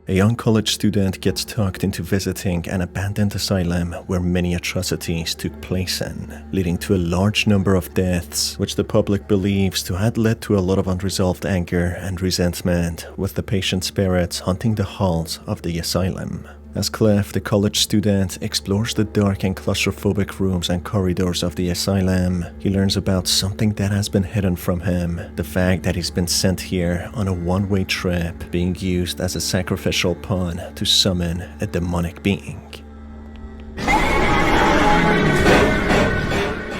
A young college student gets tucked into visiting an abandoned asylum where many atrocities took place in, leading to a large number of deaths, which the public believes to have led to a lot of unresolved anger and resentment, with the patient spirits haunting the halls of the asylum. As Clive, the college student, explores the dark and claustrophobic rooms and corridors of the asylum, he learns about something that has been hidden from him, the fact that he's been sent here on a one-way trip, being used as a sacrificial pawn to summon a demonic being.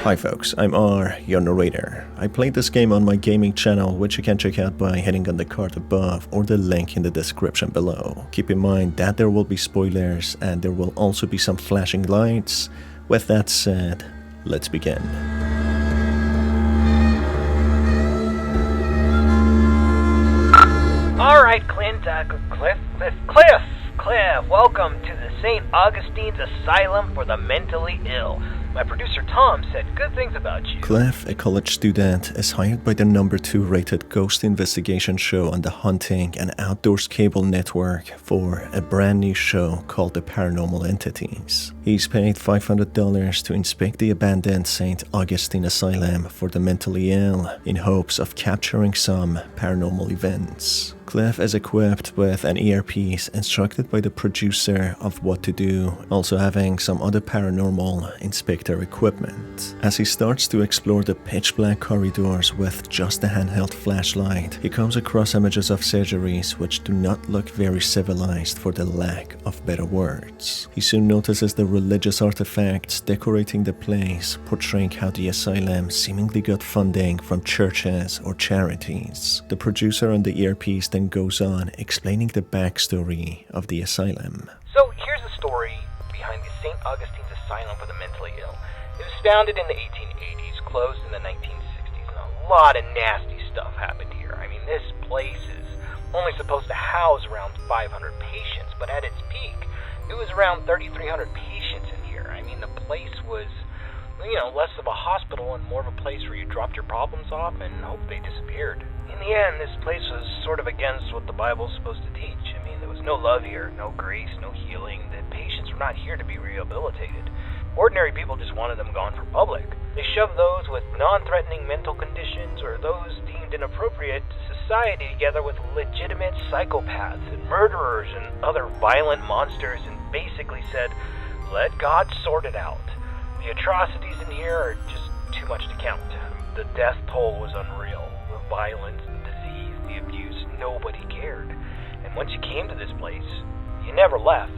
Hi folks, I'm R, your narrator. I played this game on my gaming channel, which you can check out by hitting on the card above or the link in the description below. Keep in mind that there will be spoilers and there will also be some flashing lights. With that said, let's begin. Alright, Clint, Cliff, welcome to the St. Augustine's Asylum for the Mentally Ill. My producer Tom said good things about you. Clive, a college student, is hired by the #2 rated ghost investigation show on the Hunting and Outdoors cable network for a brand new show called The Paranormal Entities. He's paid $500 to inspect the abandoned St. Augustine Asylum for the mentally ill in hopes of capturing some paranormal events. Clive is equipped with an earpiece instructed by the producer of what to do, also having some other paranormal inspector equipment. As he starts to explore the pitch-black corridors with just a handheld flashlight, he comes across images of surgeries which do not look very civilized, for the lack of better words. He soon notices the religious artifacts decorating the place, portraying how the asylum seemingly got funding from churches or charities. The producer on the earpiece then goes on explaining the backstory of the asylum. So here's the story behind the St. Augustine's Asylum for the Mentally Ill. It was founded in the 1880s, closed in the 1960s, and a lot of nasty stuff happened here. I mean, this place is only supposed to house around 500 patients, but at its peak, it was around 3,300 patients in here. I mean, the place was, less of a hospital and more of a place where you dropped your problems off and hoped they disappeared. In the end, this place was sort of against what the Bible's supposed to teach. I mean, there was no love here, no grace, no healing. The patients were not here to be rehabilitated. Ordinary people just wanted them gone for public. They shoved those with non-threatening mental conditions or those deemed inappropriate to society together with legitimate psychopaths and murderers and other violent monsters, and basically said, let God sort it out. The atrocities in here are just too much to count. The death toll was unreal. The violence, the disease, the abuse, nobody cared. And once you came to this place, you never left.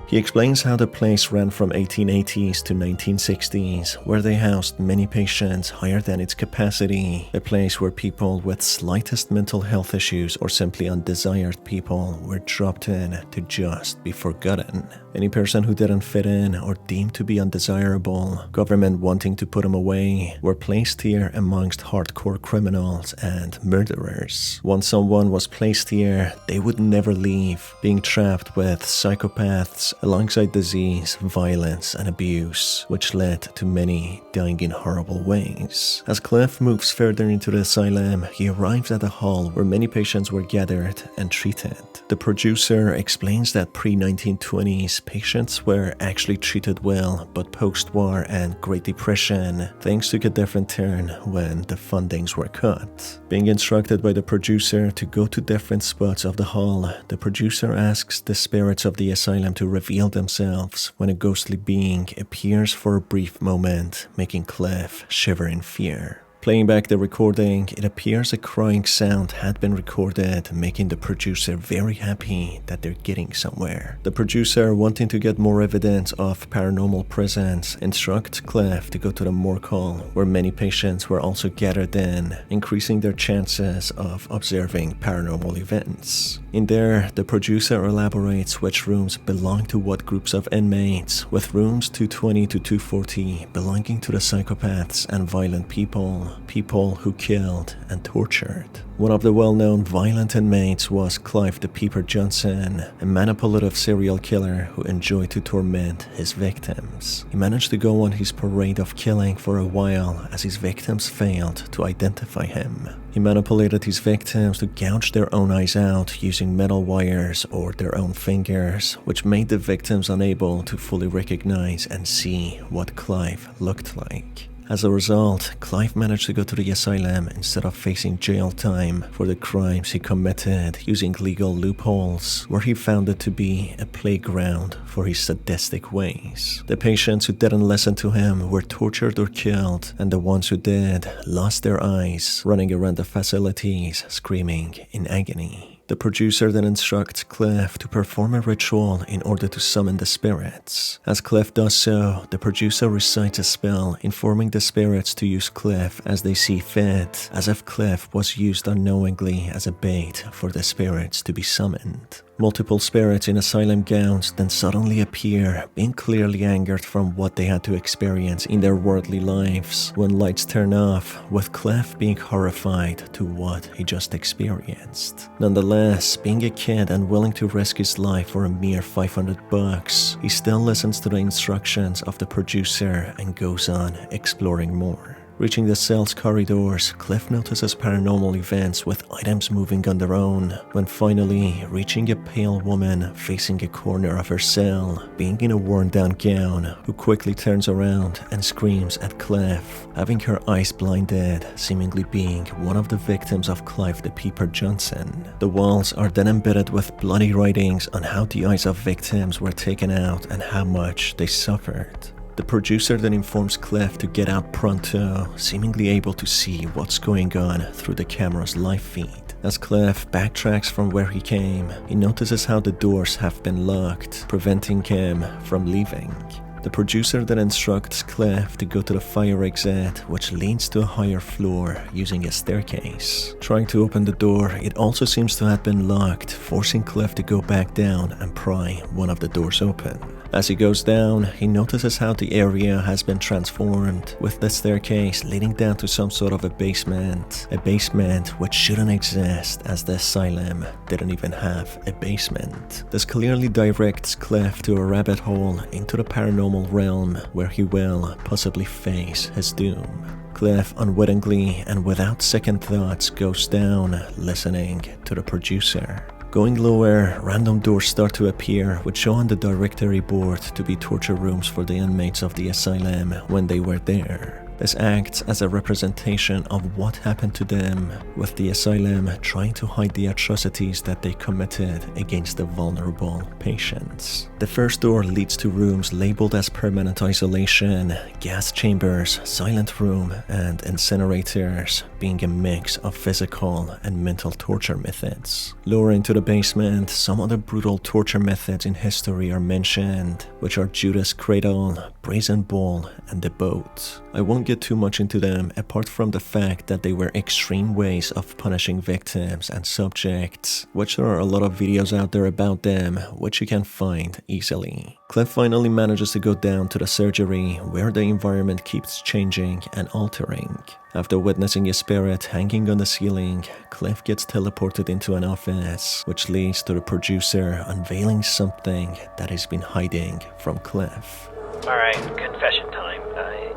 He explains how the place ran from 1880s to 1960s, where they housed many patients higher than its capacity, a place where people with slightest mental health issues or simply undesired people were dropped in to just be forgotten. Any person who didn't fit in or deemed to be undesirable, government wanting to put them away, were placed here amongst hardcore criminals and murderers. Once someone was placed here, they would never leave, being trapped with psychopaths alongside disease, violence, and abuse, which led to many dying in horrible ways. As Clive moves further into the asylum, he arrives at a hall where many patients were gathered and treated. The producer explains that pre-1920s patients were actually treated well, but post-war and Great Depression, things took a different turn when the fundings were cut. Being instructed by the producer to go to different spots of the hall, the producer asks the spirits of the asylum to reveal themselves when a ghostly being appears for a brief moment, making Clive shiver in fear. Playing back the recording, it appears a crying sound had been recorded, making the producer very happy that they're getting somewhere. The producer, wanting to get more evidence of paranormal presence, instructs Clive to go to the morgue hall, where many patients were also gathered in, increasing their chances of observing paranormal events. In there, the producer elaborates which rooms belong to what groups of inmates, with rooms 220 to 240 belonging to the psychopaths and violent people, people who killed and tortured. One of the well-known violent inmates was Clive the Peeper Johnson, a manipulative serial killer who enjoyed to torment his victims. He managed to go on his parade of killing for a while as his victims failed to identify him. He manipulated his victims to gouge their own eyes out using metal wires or their own fingers, which made the victims unable to fully recognize and see what Clive looked like. As a result, Clive managed to go to the asylum instead of facing jail time for the crimes he committed using legal loopholes, where he found it to be a playground for his sadistic ways. The patients who didn't listen to him were tortured or killed, and the ones who did lost their eyes, running around the facilities screaming in agony. The producer then instructs Clive to perform a ritual in order to summon the spirits. As Clive does so, the producer recites a spell informing the spirits to use Clive as they see fit, as if Clive was used unknowingly as a bait for the spirits to be summoned. Multiple spirits in asylum gowns then suddenly appear, being clearly angered from what they had to experience in their worldly lives when lights turn off, with Clive being horrified to what he just experienced. Nonetheless, being a kid and willing to risk his life for a mere $500, he still listens to the instructions of the producer and goes on exploring more. Reaching the cell's corridors, Clive notices paranormal events with items moving on their own, when finally reaching a pale woman facing a corner of her cell, being in a worn-down gown, who quickly turns around and screams at Clive, having her eyes blinded, seemingly being one of the victims of Clive the Peeper Johnson. The walls are then embedded with bloody writings on how the eyes of victims were taken out and how much they suffered. The producer then informs Clive to get out pronto, seemingly able to see what's going on through the camera's live feed. As Clive backtracks from where he came, he notices how the doors have been locked, preventing him from leaving. The producer then instructs Clive to go to the fire exit, which leads to a higher floor using a staircase. Trying to open the door, it also seems to have been locked, forcing Clive to go back down and pry one of the doors open. As he goes down, he notices how the area has been transformed, with the staircase leading down to some sort of a basement which shouldn't exist as the asylum didn't even have a basement. This clearly directs Clive to a rabbit hole into the paranormal realm where he will possibly face his doom. Clive unwittingly and without second thoughts goes down, listening to the producer. Going lower, random doors start to appear, which show on the directory board to be torture rooms for the inmates of the asylum when they were there. This acts as a representation of what happened to them, with the asylum trying to hide the atrocities that they committed against the vulnerable patients. The first door leads to rooms labeled as permanent isolation, gas chambers, silent room, and incinerators, being a mix of physical and mental torture methods. Lower into the basement, some other brutal torture methods in history are mentioned, which are Judas Cradle, Brazen Bull, and the Boat. I won't get too much into them, apart from the fact that they were extreme ways of punishing victims and subjects, which there are a lot of videos out there about them, which you can find easily. Clive finally manages to go down to the surgery, where the environment keeps changing and altering. After witnessing a spirit hanging on the ceiling, Clive gets teleported into an office, which leads to the producer unveiling something that he's been hiding from Clive. Alright, confession time.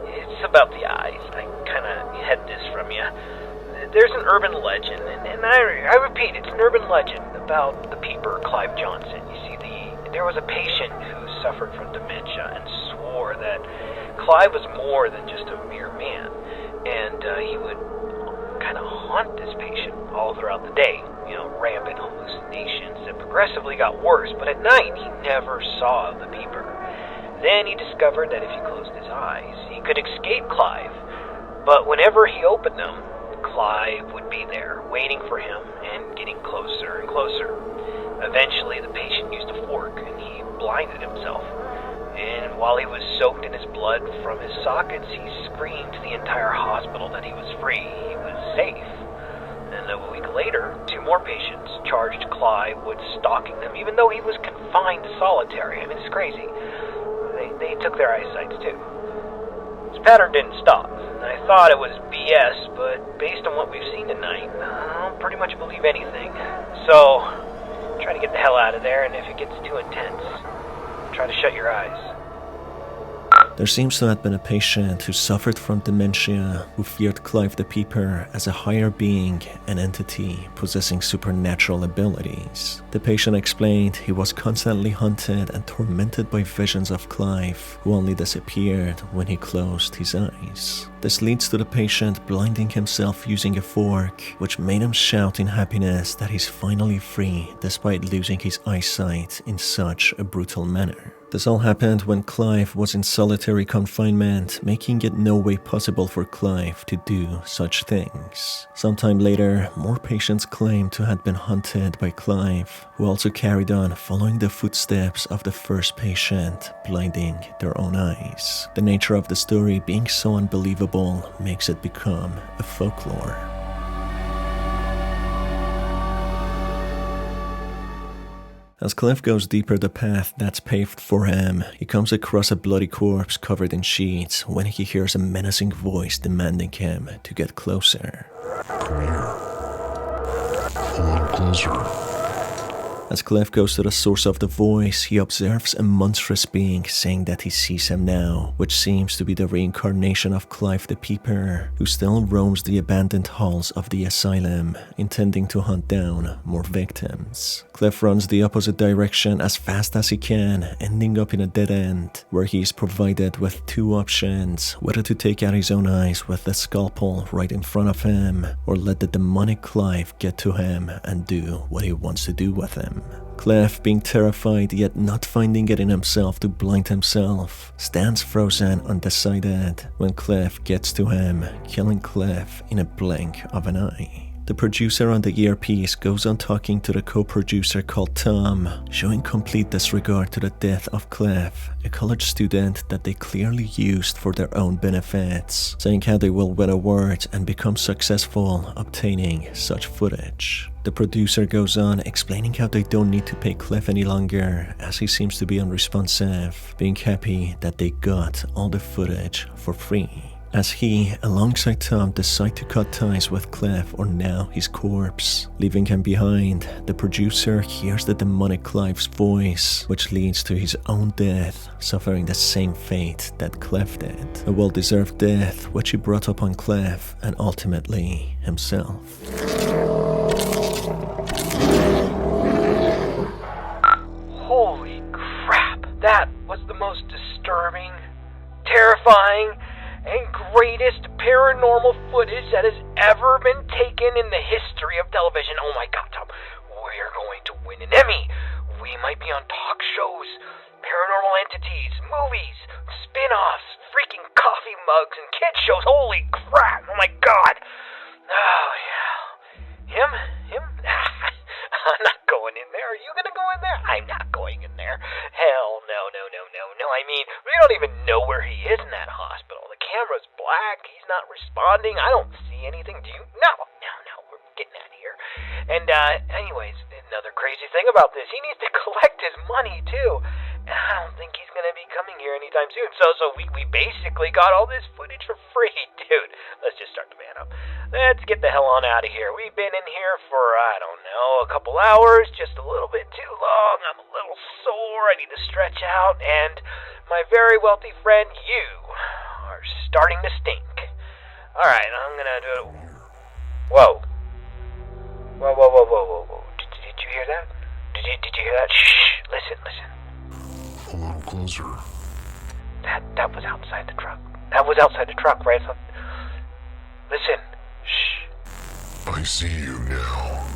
It's about the eyes. I kinda hid this from you. There's an urban legend, and I repeat, it's an urban legend about the Peeper, Clive Johnson. You see, there was a patient who suffered from dementia and swore that Clive was more than just a mere man. And he would kind of haunt this patient all throughout the day. You know, rampant hallucinations that progressively got worse, but at night he never saw the Peeper. Then he discovered that if he closed his eyes, he could escape Clive. But whenever he opened them, Clive would be there, waiting for him and getting closer and closer. Eventually, the patient used a fork and he blinded himself. And while he was soaked in his blood from his sockets, he screamed to the entire hospital that he was free, he was safe. And a week later, 2 more patients charged Clive with stalking them, even though he was confined to solitary. I mean, it's crazy. They took their eyesights too. His pattern didn't stop. I thought it was BS, but based on what we've seen tonight, I'll pretty much believe anything. So, try to get the hell out of there, and if it gets too intense, try to shut your eyes. There seems to have been a patient who suffered from dementia who feared Clive the Peeper as a higher being, an entity possessing supernatural abilities. The patient explained he was constantly hunted and tormented by visions of Clive, who only disappeared when he closed his eyes. This leads to the patient blinding himself using a fork, which made him shout in happiness that he's finally free despite losing his eyesight in such a brutal manner. This all happened when Clive was in solitary confinement, making it no way possible for Clive to do such things. Sometime later, more patients claimed to have been hunted by Clive, who also carried on following the footsteps of the first patient, blinding their own eyes. The nature of the story being so unbelievable makes it become a folklore. As Clive goes deeper the path that's paved for him, he comes across a bloody corpse covered in sheets when he hears a menacing voice demanding him to get closer. Come here. Pull in closer. As Clive goes to the source of the voice, he observes a monstrous being saying that he sees him now, which seems to be the reincarnation of Clive the Peeper, who still roams the abandoned halls of the asylum, intending to hunt down more victims. Clive runs the opposite direction as fast as he can, ending up in a dead end, where he is provided with two options: whether to take out his own eyes with the scalpel right in front of him, or let the demonic Clive get to him and do what he wants to do with him. Clive, being terrified yet not finding it in himself to blind himself, stands frozen undecided when Clive gets to him, killing Clive in a blink of an eye. The producer on the earpiece goes on talking to the co-producer called Tom, showing complete disregard to the death of Clive, a college student that they clearly used for their own benefits, saying how they will win awards and become successful obtaining such footage. The producer goes on explaining how they don't need to pay Clive any longer, as he seems to be unresponsive, being happy that they got all the footage for free. As he, alongside Tom, decide to cut ties with Clive, or now his corpse. Leaving him behind, the producer hears the demonic Clive's voice, which leads to his own death, suffering the same fate that Clive did. A well-deserved death which he brought upon Clive and ultimately himself. Holy crap, that was the most disturbing, terrifying, and greatest paranormal footage that has ever been taken in the history of television. Oh my god, Tom, we're going to win an Emmy. We might be on talk shows, paranormal entities, movies, spin-offs, freaking coffee mugs, and kid shows. Holy crap, oh my god. Oh yeah. Him? I'm not going in there. Are you gonna go in there? I'm not going in there. Hell no. I mean, we don't even know where he is in that hospital. The camera's black. He's not responding. I don't see anything. Do you? No. We're getting out of here. And, anyways, another crazy thing about this, he needs to collect his money, too. And I don't think he's gonna be coming here anytime soon. So we basically got all this footage for free, dude. Let's just start the van up. Let's get the hell on out of here. We've been in here for, I don't know, a couple hours, just a little bit too long. I'm a little sore. I need to stretch out. And my very wealthy friend, you are starting to stink. Alright, I'm gonna do it. Whoa. Did you hear that? Did you hear that? Shh. Listen. A little closer. That was outside the truck. That was outside the truck, right? Listen. Shh. I see you now.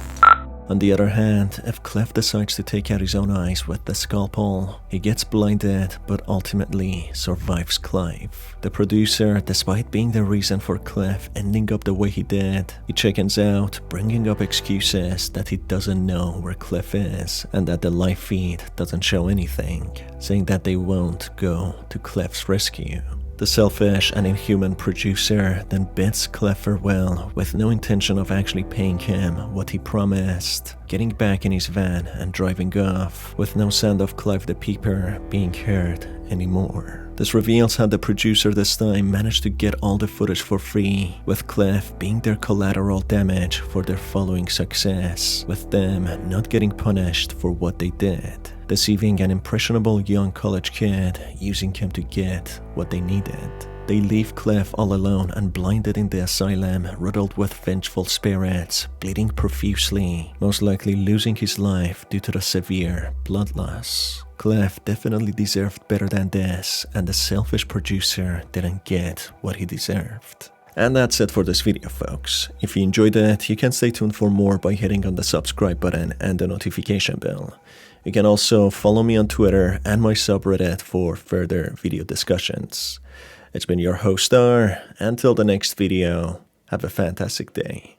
On the other hand, if Clive decides to take out his own eyes with the scalpel, he gets blinded but ultimately survives Clive. The producer, despite being the reason for Clive ending up the way he did, he chickens out, bringing up excuses that he doesn't know where Clive is and that the live feed doesn't show anything, saying that they won't go to Clive's rescue. The selfish and inhuman producer then bids Clive farewell with no intention of actually paying him what he promised, getting back in his van and driving off, with no sound of Clive the Peeper being heard anymore. This reveals how the producer this time managed to get all the footage for free, with Clive being their collateral damage for their following success, with them not getting punished for what they did, deceiving an impressionable young college kid, using him to get what they needed. They leave Clive all alone and blinded in the asylum, riddled with vengeful spirits, bleeding profusely, most likely losing his life due to the severe blood loss. Clive definitely deserved better than this, and the selfish producer didn't get what he deserved. And that's it for this video, folks. If you enjoyed it, you can stay tuned for more by hitting on the subscribe button and the notification bell. You can also follow me on Twitter and my subreddit for further video discussions. It's been your host, Star. Until the next video, have a fantastic day.